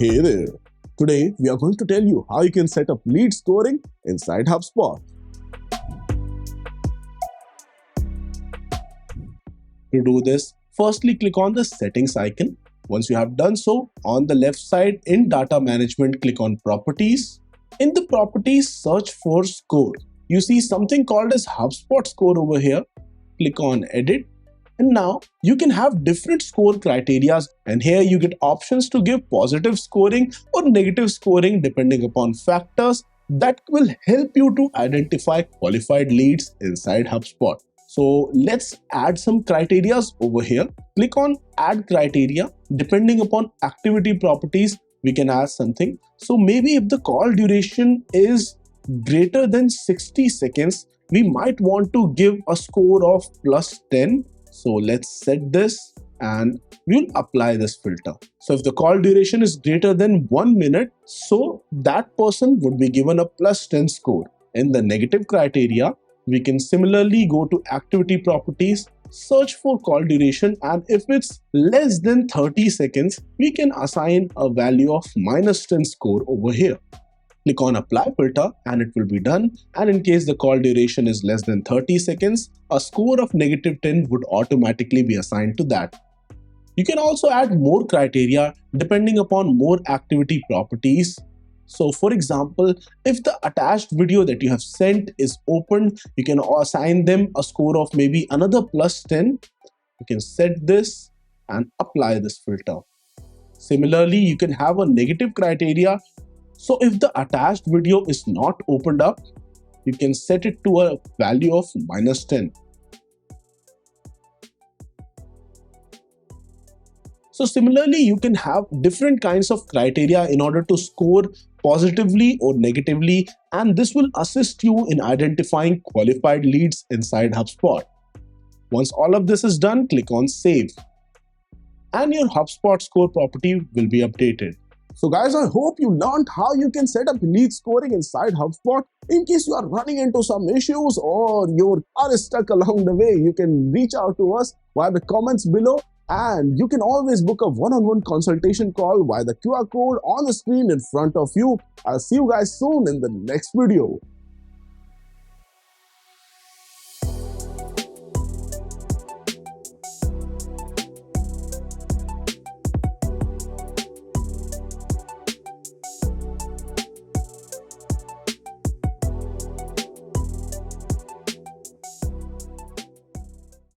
Hey there! Today we are going to tell you how you can set up lead scoring inside HubSpot. To do this, firstly click on the settings icon. Once you have done so, on the left side in data management, click on properties. In the properties, search for score. You see something called as HubSpot score over here. Click on edit. And now you can have different score criteria, and here you get options to give positive scoring or negative scoring depending upon factors that will help you to identify qualified leads inside HubSpot. So let's add some criteria over here. Click on add criteria. Depending upon activity properties, we can add something. So maybe if the call duration is greater than 60 seconds, we might want to give a score of +10. So let's set this and we'll apply this filter. So if the call duration is greater than 1 minute, so that person would be given a +10 score. In the negative criteria, we can similarly go to activity properties, search for call duration, and if it's less than 30 seconds, we can assign a value of -10 score over here. Click on apply filter and it will be done. And in case the call duration is less than 30 seconds, a score of -10 would automatically be assigned to that. You can also add more criteria depending upon more activity properties. So for example, if the attached video that you have sent is opened, you can assign them a score of maybe another +10. You can set this and apply this filter. Similarly, you can have a negative criteria. So if the attached video is not opened up, you can set it to a value of -10. So similarly, you can have different kinds of criteria in order to score positively or negatively, and this will assist you in identifying qualified leads inside HubSpot. Once all of this is done, click on save, and your HubSpot score property will be updated. So guys, I hope you learned how you can set up lead scoring inside HubSpot. In case you are running into some issues or your car is stuck along the way, you can reach out to us via the comments below, and you can always book a one-on-one consultation call via the QR code on the screen in front of you. I'll see you guys soon in the next video.